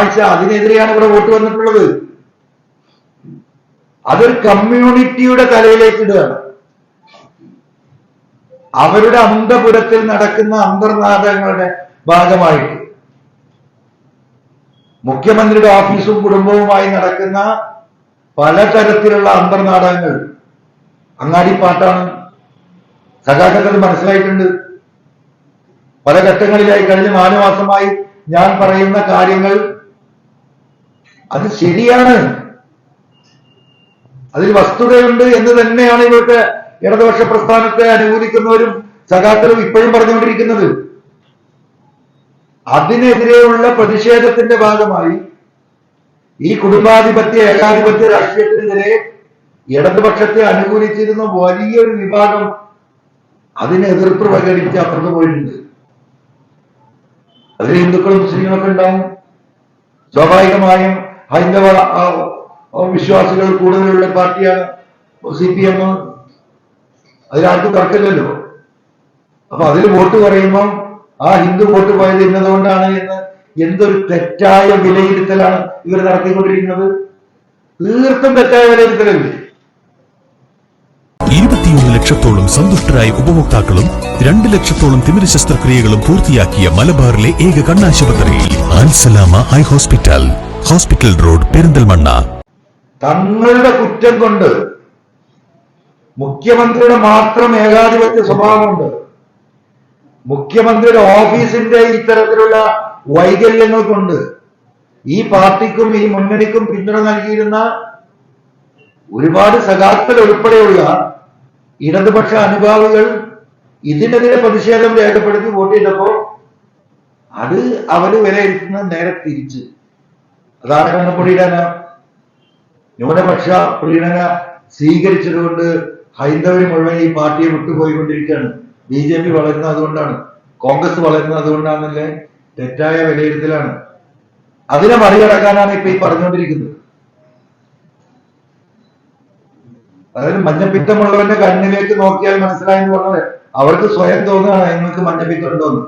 കാഴ്ച, അതിനെതിരെയാണ് ഇവിടെ വോട്ട് വന്നിട്ടുള്ളത്. അതൊരു കമ്മ്യൂണിറ്റിയുടെ തലയിലേക്ക് ഇടുകയാണ്. അവരുടെ അന്തപുരത്തിൽ നടക്കുന്ന അന്തർനാടകങ്ങളുടെ ഭാഗമായിട്ട് മുഖ്യമന്ത്രിയുടെ ഓഫീസും കുടുംബവുമായി നടക്കുന്ന പലതരത്തിലുള്ള അന്തർനാടകങ്ങൾ അങ്ങാടിപ്പാട്ടാണ്. സഖാക്കൾക്ക് മനസ്സിലായിട്ടുണ്ട്. പല ഘട്ടങ്ങളിലായി കഴിഞ്ഞ 4 മാസമായി ഞാൻ പറയുന്ന കാര്യങ്ങൾ അത് ശരിയാണ്, അതിൽ വസ്തുതയുണ്ട് എന്ന് തന്നെയാണ് ഇവർക്ക് ഇടതുപക്ഷ പ്രസ്ഥാനത്തെ അനുകൂലിക്കുന്നവരും സഖാക്കളും ഇപ്പോഴും പറഞ്ഞുകൊണ്ടിരിക്കുന്നത്. അതിനെതിരെയുള്ള പ്രതിഷേധത്തിന്റെ ഭാഗമായി ഈ കുടുംബാധിപത്യ ഏകാധിപത്യ രാഷ്ട്രീയത്തിനെതിരെ ഇടതുപക്ഷത്തെ അനുകൂലിച്ചിരുന്ന വലിയൊരു വിഭാഗം അതിന് എതിർപ്പ് പ്രകടിപ്പിച്ച് അപ്പുറത്ത് പോയിട്ടുണ്ട്. അതിൽ ഹിന്ദുക്കളും മുസ്ലിങ്ങളൊക്കെ ഉണ്ടാവും. സ്വാഭാവികമായും ഹൈന്ദവ വിശ്വാസികൾ കൂടുതലുള്ള പാർട്ടിയാണ് CPM. അതിലാർക്കും തർക്കമില്ലല്ലോ. അപ്പൊ അതിൽ വോട്ട് പറയുമ്പം ആ ഹിന്ദു വോട്ട് പോയത് ഇന്നതുകൊണ്ടാണ് എന്ന് എന്തൊരു തെറ്റായ വിലയിരുത്തലാണ് ഇവർ നടത്തിക്കൊണ്ടിരിക്കുന്നത്. തീർത്തും തെറ്റായ വിലയിരുത്തലല്ലേ. 21 ലക്ഷത്തോളം സന്തുഷ്ടരായ ഉപഭോക്താക്കളും 2 ലക്ഷത്തോളം തിമിര ശസ്ത്രക്രിയകളും പൂർത്തിയാക്കിയ മലബാറിലെ ഏക കണ്ണാശുപത്രി Al Salama high hospital, hospital road, Perinthalmanna. തങ്ങളുടെ കുറ്റം കൊണ്ട് മുഖ്യമന്ത്രിയുടെ മാത്രം ഏകാധിപത്യ സ്വഭാവമുണ്ട്. മുഖ്യമന്ത്രിയുടെ ഓഫീസിന്റെ ഇത്തരത്തിലുള്ള വൈകല്യങ്ങൾ കൊണ്ട് ഈ പാർട്ടിക്കും ഈ മുന്നണിക്കും പിന്തുണ നൽകിയിരുന്ന ഒരുപാട് സഖാക്കൾ ഉൾപ്പെടെയുള്ള ഇടതുപക്ഷ അനുഭാവികൾ ഇതിനെതിരെ പ്രതിഷേധം രേഖപ്പെടുത്തി വോട്ട് ചെയ്തപ്പോ അത് അവര് വിലയിരുത്തുന്നത് നേരെ തിരിച്ച്. അതാണ് പ്രീണന, ന്യൂനപക്ഷ പ്രീണന സ്വീകരിച്ചതുകൊണ്ട് ഹൈന്ദവർ മുഴുവൻ ഈ പാർട്ടിയെ വിട്ടുപോയിക്കൊണ്ടിരിക്കുകയാണ്. BJP വളരുന്നത് അതുകൊണ്ടാണ്, കോൺഗ്രസ് വളരുന്നത് അതുകൊണ്ടാണെന്നല്ലേ തെറ്റായ വിലയിരുത്തലാണ്. അതിനെ മറികടക്കാനാണ് ഇപ്പൊ ഈ പറഞ്ഞുകൊണ്ടിരിക്കുന്നത്. അതായത് മഞ്ഞപ്പിത്തമുള്ളവന്റെ കണ്ണിലേക്ക് നോക്കിയാൽ മനസ്സിലായെന്ന് പറഞ്ഞത് അവർക്ക് സ്വയം തോന്നുകയാണ് നിങ്ങൾക്ക് മഞ്ഞപ്പിത്തം ഉണ്ടോന്ന്.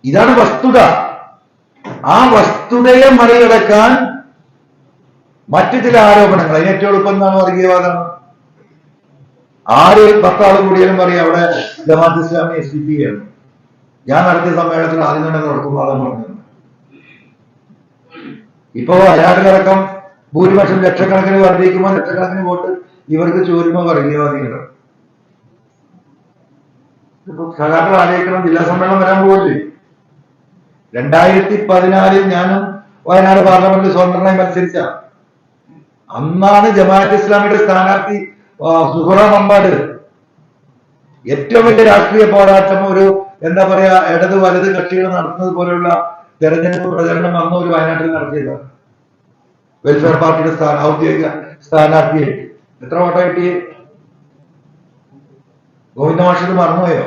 ഇതാണ് വസ്തുത. ആ വസ്തുതയെ മറികടക്കാൻ മറ്റു ചില ആരോപണങ്ങൾ, അതിന് ഏറ്റവും എളുപ്പം എന്താണ് വർഗീയവാദമാണ്. 10 ആൾ കൂടിയാലും പറയാം അവിടെ ജമാഅത്ത് ഇസ്ലാമി SDP ആണ്. ഞാൻ നടത്തിയ സമ്മേളനത്തിൽ ആദ്യം തന്നെ നടക്കുമ്പോൾ അതാണ് പറഞ്ഞത്. ഇപ്പോ വയനാട്ടിലടക്കം ഭൂരിപക്ഷം ലക്ഷക്കണക്കിന് വർദ്ധിക്കുമ്പോൾ ലക്ഷക്കണക്കിന് വോട്ട് ഇവർക്ക് ചോരുമ്പോൾ വർഗീയവാദികളാണ്. ഇപ്പൊ സഖാക്കൾ ആലോചിക്കണം, ജില്ലാ സമ്മേളനം വരാൻ പോകില്ലേ. 2014 ഞാനും വയനാട് പാർലമെന്റിൽ സ്വതന്ത്രനായി മത്സരിച്ച അന്നാണ് ജമാഅത്ത് ഇസ്ലാമിയുടെ സ്ഥാനാർത്ഥി സുഹറ മമ്പാട്. ഏറ്റവും വലിയ രാഷ്ട്രീയ പോരാട്ടം ഒരു എന്താ പറയാ ഇടത് വലത് കക്ഷികൾ നടത്തുന്നത് പോലെയുള്ള തെരഞ്ഞെടുപ്പ് പ്രചരണം അന്ന് ഒരു വയനാട്ടിൽ നടത്തിയതാണ്. വെൽഫെയർ പാർട്ടിയുടെ ഔദ്യോഗിക സ്ഥാനാർത്ഥിയായിട്ട് എത്ര വോട്ടാ കിട്ടിയേ? ഗോവിന്ദ മാഷിത് മറന്നുപോയോ?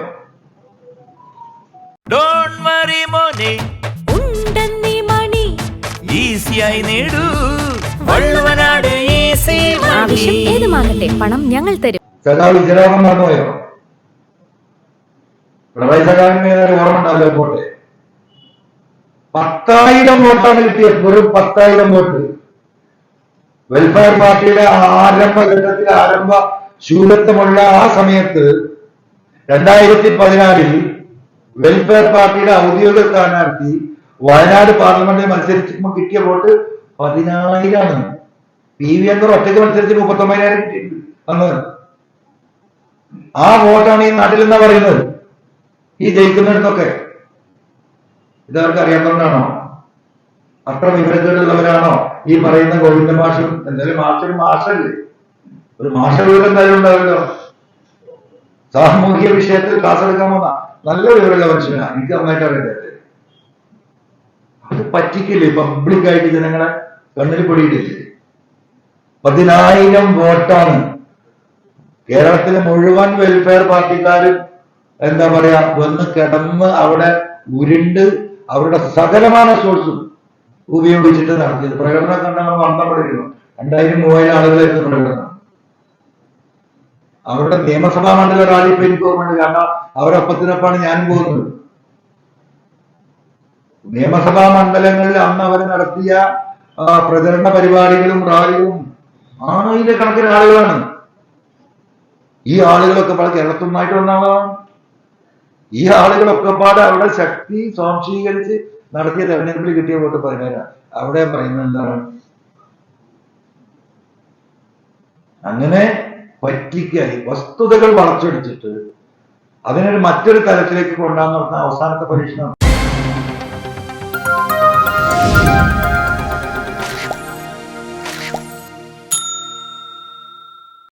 പണം ഞങ്ങൾ തരും. സഖാവ് വിജയരാമൻ മറന്നുപോയോ? പിണറായി സഖാവിന് ഓർമ്മ ഉണ്ടാവില്ല. വോട്ട് 10,000 വോട്ടാണ് കിട്ടിയത്. വെറും 10,000 വോട്ട്. വെൽഫെയർ പാർട്ടിയുടെ ആരംഭഘട്ടത്തിൽ ആരംഭ ശൂലത്വമുള്ള ആ സമയത്ത് 2014 വെൽഫെയർ പാർട്ടിയുടെ ഔദ്യോഗിക സ്ഥാനാർത്ഥി വയനാട് പാർലമെന്റിൽ മത്സരിച്ചപ്പോൾ കിട്ടിയ വോട്ട് 10,000 PV അൻവർ ഒറ്റയ്ക്ക് മത്സരിച്ച് 39,000 കിട്ടിയിട്ടുണ്ട് അന്ന്. ആ വോട്ടാണ് ഈ നാട്ടിൽ എന്നാ പറയുന്നത് ഈ ജയിക്കുന്നിടത്തൊക്കെ. ഇതവർക്ക് അറിയാത്തതുകൊണ്ടാണോ? അത്ര വിവരക്കേടുള്ളവരാണോ ഈ പറയുന്ന ഗോവിന്ദ മാഷും? എന്തായാലും മാഷൊരു മാഷല്ലേ, ഒരു മാഷ വിവരം എന്തായാലും ഉണ്ടാവില്ലോ. സാമൂഹിക വിഷയത്തിൽ ക്ലാസ് എടുക്കാൻ വന്ന നല്ല വിവരമുള്ള മനുഷ്യനാണ്, എനിക്ക് നന്നായിട്ട് അറിയാതെ. അത് പറ്റിക്കില്ലേ? പബ്ലിക്കായിട്ട് ജനങ്ങളെ കണ്ണിൽ പൊടിയിട്ടില്ലേ? 10,000 വോട്ടാണ്. കേരളത്തിലെ മുഴുവൻ വെൽഫെയർ പാർട്ടിക്കാരും എന്താ പറയാ വന്ന് കിടന്ന് അവിടെ ഉരുണ്ട് അവരുടെ സകലമായ സോഴ്സും ഉപയോഗിച്ചിട്ട് നടത്തിയത്. പ്രകടനം കണ്ടാൽ മറന്നപ്പെടില്ല. 2,000-3,000 ആളുകളായിരുന്നു പ്രകടനം. അവരുടെ നിയമസഭാ മണ്ഡല റാലി ഇപ്പൊ എനിക്ക് ഓർമ്മയുണ്ട്. കാരണം അവരൊപ്പത്തിനൊപ്പമാണ് ഞാനും പോകുന്നത്. നിയമസഭാ മണ്ഡലങ്ങളിൽ അന്ന് അവർ നടത്തിയ പ്രചരണ പരിപാടികളും റാലികളും ആയിരക്കണക്കിന് ആളുകളാണ്. ഈ ആളുകളൊക്കെ പാടെ കേരളത്തിൽ നിന്നായിട്ട് വന്ന ആളാണ്. ഈ ആളുകളൊക്കെ പാടെ അവിടെ ശക്തി സ്വാംശീകരിച്ച് നടത്തിയ തെരഞ്ഞെടുപ്പിൽ കിട്ടിയ വോട്ട് 17. അവിടെ പറയുന്നത് എന്താണ്? അങ്ങനെ പറ്റിക്കായി വസ്തുതകൾ വളച്ചൊടിച്ചിട്ട് അതിനൊരു മറ്റൊരു തലത്തിലേക്ക് കൊണ്ടുവന്ന് നടത്തുന്ന അവസാനത്തെ പരീക്ഷണം